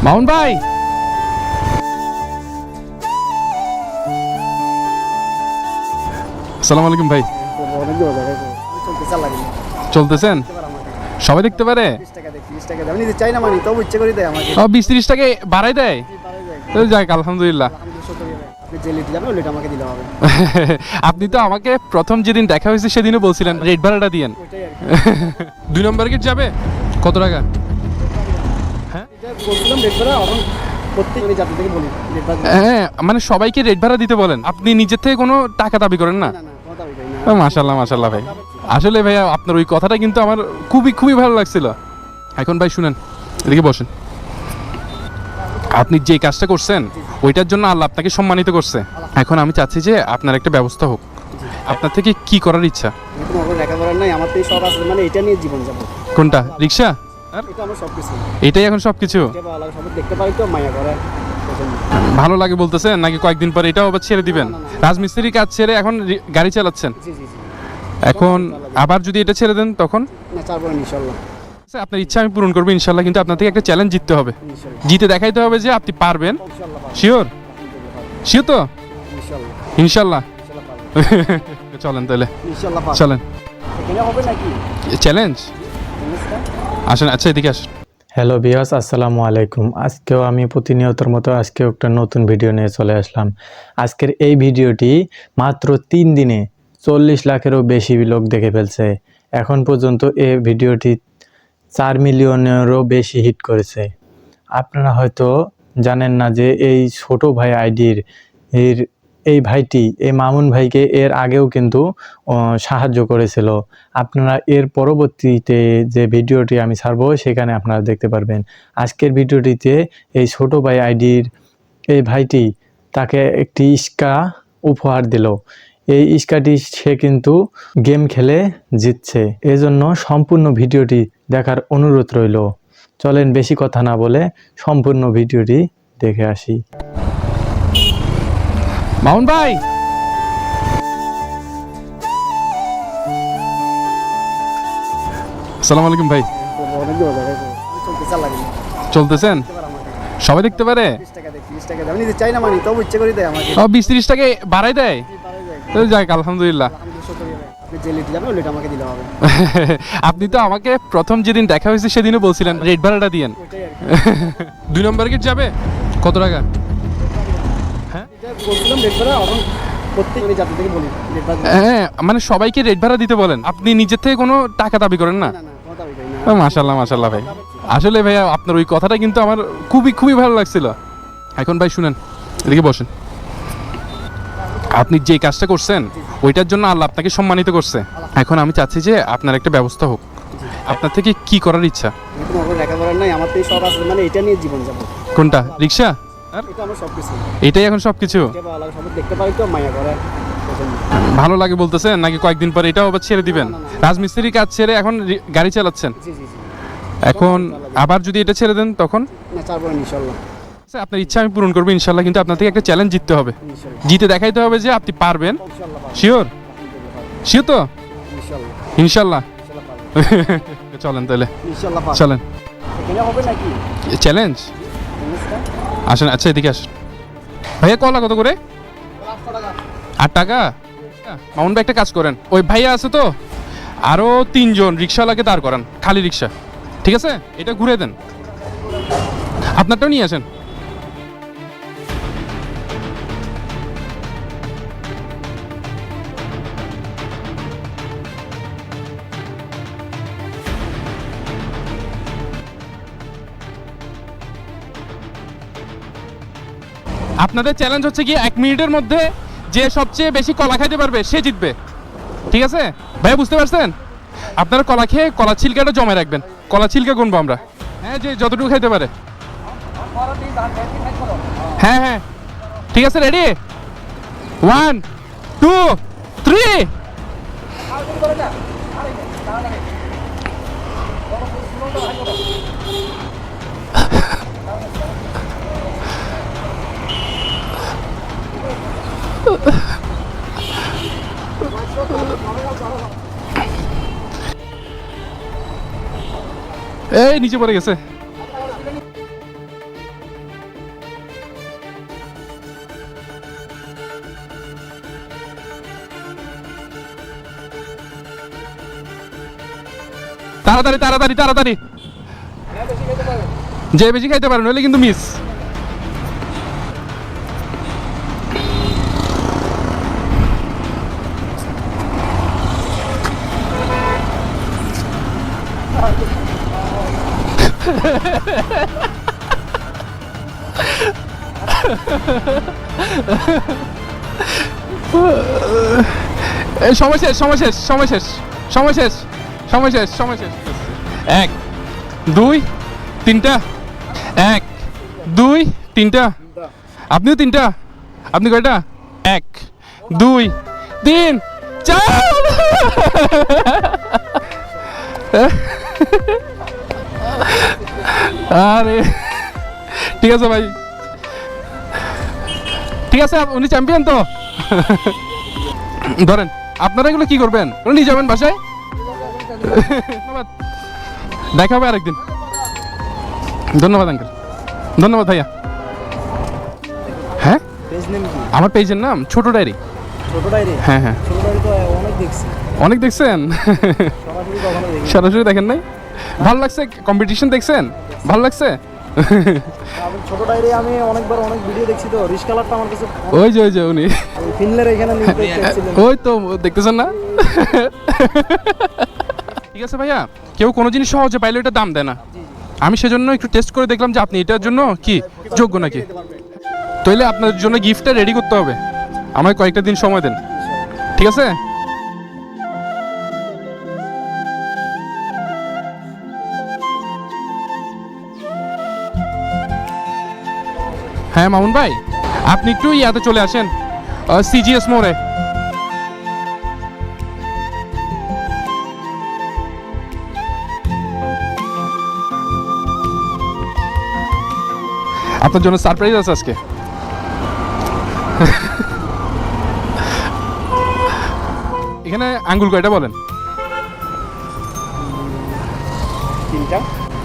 মামুন ভাই, আসসালামু আলাইকুম ভাই। চলতেছেন? সবাই দেখতে পারে? 20-30 টাকা বাড়াই দেয়? যাক আলহামদুলিল্লাহ। আপনি তো আমাকে প্রথম যেদিন দেখা হয়েছে সেদিনও বলছিলেন রেট ভাড়াটা দিয়েন। 2 নম্বর গেট যাবে কত টাকা? হ্যাঁ, মানে সবাইকে রেট ভাড়া দিতে বলেন, আপনি নিজের থেকে কোনো টাকা দাবি করেন না? মাশাল্লাহ মাশাল্লাহ ভাই, আসলে ভাইয়া আপনার ওই কথাটা কিন্তু আমার খুবই খুবই ভালো লাগছিল। এখন ভাই শুনেন, এদিকে বসেন। আপনি যে কাজটা করছেন ওইটার জন্য আল্লাহ আপনাকে সম্মানিত করছে। এখন আমি চাচ্ছি যে আপনার একটা ব্যবস্থা হোক। আপনার থেকে কি করার ইচ্ছা? কোনটা? রিক্সা? এটাই এখন সবকিছু ভালো লাগে বলতেছেন নাকি কয়েকদিন পরে এটাও আবার ছেড়ে দিবেন? রাজমিস্ত্রির কাজ ছেড়ে এখন গাড়ি চালাচ্ছেন, এখন আবার যদি এটা ছেড়ে দেন তখন? আপনার ইচ্ছা আমি পূরণ করবো ইনশাল্লাহ, কিন্তু আপনার থেকে একটা চ্যালেঞ্জ জিততে হবে। জিতে দেখাইতে হবে যে আপনি পারবেন। শিওর? শিওর তো? ইনশাল্লাহ। চলেন তাহলে, চলেন। চ্যালেঞ্জ আসেন। আচ্ছা এদিকে আসেন। হ্যালো ভিউয়ার্স, আসসালামু আলাইকুম। আজকেও আমি প্রতিনিয়তর মতো আজকেও একটা নতুন ভিডিও নিয়ে চলে আসলাম। আজকের এই ভিডিওটি মাত্র 3 দিনে 40 লাখেরও বেশি লোক দেখে ফেলছে। এখন পর্যন্ত এই ভিডিওটি 4 মিলিয়নেরও বেশি হিট করেছে। আপনারা হয়তো জানেন না যে এই ছোট ভাই আইডির এই ভাইটি, এই মামুন ভাইকে এর আগেও কিন্তু সাহায্য করেছিল। আপনারা এর পরবর্তীতে যে ভিডিওটি আমি ছাড়বো সেখানে আপনারা দেখতে পারবেন। আজকের ভিডিওটিতে এই ছোট ভাই আইডির এই ভাইটি তাকে একটি ইস্কা উপহার দিল। এই ইস্কাটি সে কিন্তু গেম খেলে জিতছে। এজন্য সম্পূর্ণ ভিডিওটি দেখার অনুরোধ রইল। চলেন বেশি কথা না বলে সম্পূর্ণ ভিডিওটি দেখে আসি। মামুন ভাই, আসসালামু আলাইকুম ভাই। চলতেছেন? সবাই দেখতে পারে? 20-30 টাকা বাড়াই দেয়? যাক আলহামদুলিল্লাহ। আপনি তো আমাকে প্রথম যেদিন দেখা হয়েছে সেদিনও বলছিলেন রেট ভাড়াটা দিয়েন। 2 নম্বর গেট যাবে কত টাকা? হ্যাঁ, মানে সবাইকে রেট ভাড়া দিতে বলেন, আপনি নিজের থেকে কোনো টাকা দাবি করেন না? মাশাল্লাহ মাশাল্লাহ ভাই, আসলে ভাইয়া আপনার ওই কথাটা কিন্তু আমার খুবই খুবই ভালো লাগছিল। এখন ভাই শুনেন, এদিকে বসেন। আপনি যে কাজটা করছেন ওইটার জন্য আল্লাহ আপনাকে সম্মানিত করছে। এখন আমি চাচ্ছি যে আপনার একটা ব্যবস্থা হোক। আপনার থেকে কি করার ইচ্ছা? কোনটা? রিক্সা? এটাই এখন সবকিছু ভালো লাগে বলতেছেন নাকি কয়েকদিন পরে এটাও আবার ছেড়ে দিবেন? রাজমিস্ত্রির কাজ ছেড়ে এখন গাড়ি চালাচ্ছেন, এখন আবার যদি এটা ছেড়ে দেন তখন? আপনার ইচ্ছা আমি পূরণ করবো ইনশাল্লাহ, কিন্তু আপনার থেকে একটা চ্যালেঞ্জ জিততে হবে। জিতে দেখাইতে হবে যে আপনি পারবেন। শিওর? শিওর তো? ইনশাল্লাহ। চলেন তাহলে, চলেন। চ্যালেঞ্জ আসেন। আচ্ছা এদিকে আসেন। ভাইয়া কলা কত করে? 8 টাকা। মামুন ভাই একটা কাজ করেন, ওই ভাইয়া আছে তো আরো 3 জন রিক্সাওয়ালাকে দাঁড় করান, খালি রিক্সা। ঠিক আছে, এটা ঘুরে দেন, আপনারটাও নিয়ে আসেন। আপনাদের চ্যালেঞ্জ হচ্ছে কি 1 মিনিটের মধ্যে যে সবচেয়ে বেশি কলা খাইতে পারবে সে জিতবে। ঠিক আছে ভাইয়া, বুঝতে পারছেন? আপনারা কলা খেয়ে কলা ছিলকাটা জমা রাখবেন, কলা ছিলকা গুনবো আমরা। হ্যাঁ, যে যতটুকু খাইতে পারে। হ্যাঁ হ্যাঁ ঠিক আছে, রেডি? 1 2 3। এই নিচে পড়ে গেছে। তাড়াতাড়ি তাড়াতাড়ি তাড়াতাড়ি, যে বেশি খাইতে পারেন নইলে কিন্তু মিস। এই সময় শেষ সময় শেষ সময় শেষ সময় শেষ সময় শেষ সময় শেষ। 1 2 3টা, 1 2 3টা, আপনিও 3টা, আপনি কয়টা? 1 2 3 4। আরে ঠিক আছে ভাই, ঠিক আছে, উনি চ্যাম্পিয়ন তো। ধরেন, আপনারা এগুলো কি করবেন? নিয়ে যাবেন বাসায়? ধন্যবাদ, দেখা হবে আরেকদিন। ধন্যবাদ আঙ্কেল, ধন্যবাদ ভাইয়া। হ্যাঁ, আমার পেজের নাম ছোট ডায়েরি। ছোট ডায়েরি? হ্যাঁ হ্যাঁ, ছোট ডায়েরি তো অনেক দেখছি, অনেক দেখছেন? সরাসরি কখনো দেখি। সরাসরি দেখেন নাই? ভালো লাগছে? কম্পিটিশন দেখছেন? ভালো লাগছে? ছোট ডায়েরি আমি অনেকবার অনেক ভিডিও দেখছি, তো রিশ কালারটা আমার কাছে ওই যে উনি ফিনলের এখানে লিংক দেখছিলেন। ওই তো দেখতেছেন না? ঠিক আছে ভাইয়া, কেউ কোনো জিনিস সহজে পাইলে এটা দাম দেয় না। আমি সেজন্য একটু টেস্ট করে দেখলাম যে আপনি এটার জন্য কি যোগ্য নাকি। তাইলে আপনার জন্য গিফটটা রেডি করতে হবে, আমায় কয়েকটা দিন সময় দেন, ঠিক আছে? হ্যাঁ মামুন ভাই, আপনি একটু ইয়াতে চলে আসেন, সিজিএস মোড়ে। আপনার জন্য সারপ্রাইজ আছে আজকে। এখানে আঙ্গুল কয়টা বলেন? 3টা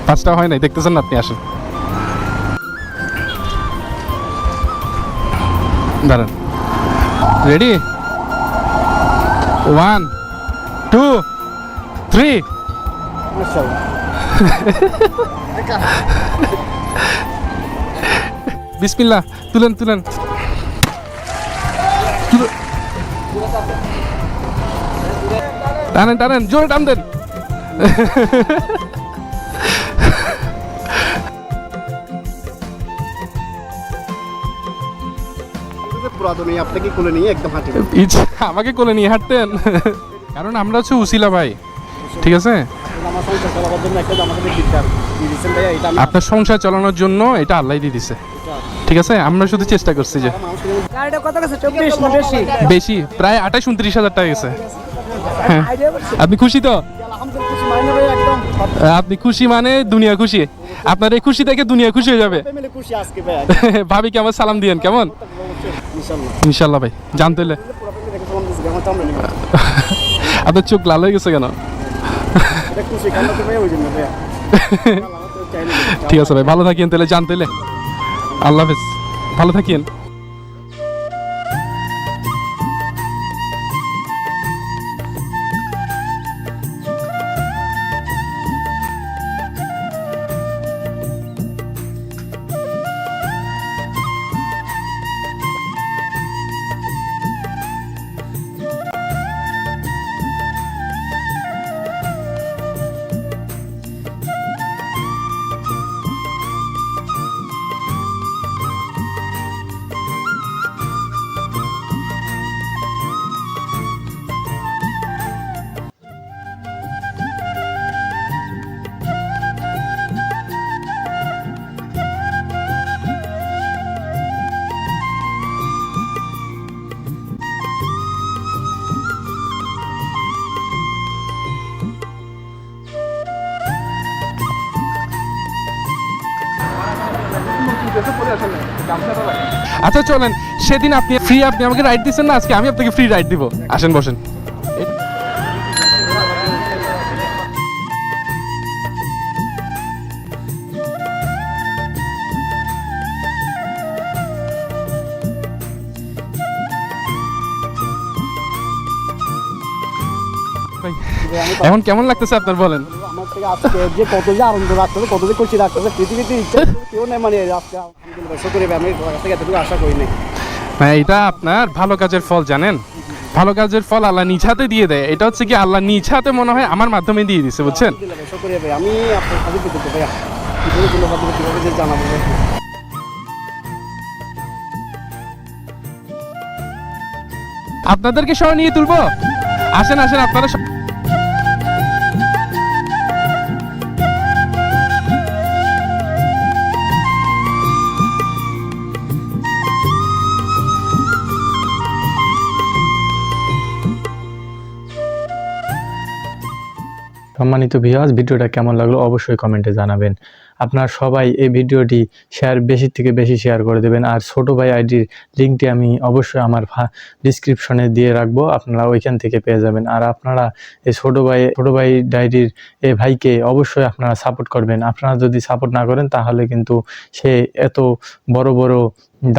5টা হয় নাই, দেখতেছেন না আপনি? আসেন, দাঁড়ান। রেডি? 1 2 3। মাশাআল্লাহ। বিসমিল্লাহ, তুলেন তুলেন। টানেন টানেন, জোরে টান দেন। পুরাতনই আপনাকে কোলে নিয়ে একদম হাঁটি। আমাকে কোলে নিয়ে হাঁটতেন, কারণ আমরা হচ্ছে উসিলা ভাই, ঠিক আছে? আমার সংসার চালাবার জন্য একটা আমাদের গিটার দিয়েছেন ভাইয়া, এটা আমি আপনার সংসার চালানোর জন্য এটা আল্লাহ দিয়ে দিছে, ঠিক আছে? আমরা শুধু চেষ্টা করছি যে গাড়িটা কত গেছে? 24 না বেশি? বেশি, প্রায় 28-29 হাজার টাকা গেছে। আপনি খুশি তো? আলহামদুলিল্লাহ, খুশি মানে ভাই একদম আপনি খুশি মানে দুনিয়া খুশি। আপনার এই খুশি থেকে দুনিয়া খুশি হয়ে যাবে। ফ্যামিলি খুশি আজকে ভাই। ভাবিকে আমার সালাম দিয়েন, কেমন? ইনশাআল্লাহ ইনশাল্লাহ ভাই, জানতে হলে। পুরো ফ্যামিলি দেখে সালাম দিছি, আমার চামড়া নিয়ে। আপনার চোখ লাল হয়ে গেছে কেন? এটা খুশি কান্না তো ভাই ওই জন্য ভাইয়া। ঠিক আছে ভাই, ভালো থাকিয়েন তাহলে, জানতে হলে। আল্লাহ হাফেজ, ভালো থাকিয়েন। আচ্ছা চলেন, সেদিন আপনি ফ্রি, আপনি আমাকে রাইড দিচ্ছেন না, আজকে আমি আপনাকে ফ্রি রাইড দিব। আসেন বসেন। ভাই, এখন কেমন লাগতেছে আপনার বলেন? আমার আমার থেকে আজকে যে কত যে আনন্দ রাখতেছে, কত যে খুশি রাখতেছে, পৃথিবীতে ইচ্ছা কেউ নেই। মানে আজকে আলহামদুলিল্লাহ শুকরিয়া ভাই, আমি তোমার কাছ থেকে এতটুকু আশা করি নাই। হ্যাঁ, এটা আপনার ভালো কাজের ফল, জানেন? ভালো কাজের ফল আল্লাহ নিজ হাতে দিয়ে দেয়। এটা হচ্ছে কি আল্লাহ নিজ হাতে মনে হয় আমার মাধ্যমে দিয়ে দিচ্ছে, বুঝছেন? আলহামদুলিল্লাহ ভাই, শুকরিয়া ভাই। আমি আপনার কাছে কৃতজ্ঞ ভাইয়া, কিভাবে ধন্যবাদ দেবো, কিভাবে যে জানাবো ভাই। আপনাদেরকে সহ নিয়ে তুলবো, আসেন আসেন আপনারা সম্মানিত ভিউয়ার্স, ভিডিওটা কেমন লাগলো অবশ্যই কমেন্টে জানাবেন। আপনার সবাই এই ভিডিওটি বেশি থেকে বেশি শেয়ার করে দেবেন। আর ছোট ভাই আইডির লিঙ্কটি আমি অবশ্যই আমার ডিসক্রিপশনে দিয়ে রাখবো, আপনারা ওইখান থেকে পেয়ে যাবেন। আর আপনারা এই ছোট ভাই ডায়েরির এই ভাইকে অবশ্যই আপনারা সাপোর্ট করবেন। আপনারা যদি সাপোর্ট না করেন তাহলে কিন্তু সে এত বড় বড়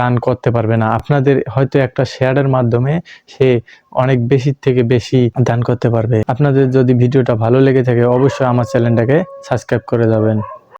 দান করতে পারবে না। আপনাদের হয়তো একটা শেয়ারের মাধ্যমে সে অনেক বেশি থেকে বেশি দান করতে পারবে। আপনাদের যদি ভিডিওটা ভালো লেগে থাকে অবশ্যই আমার চ্যানেলটাকে সাবস্ক্রাইব করে যাবেন।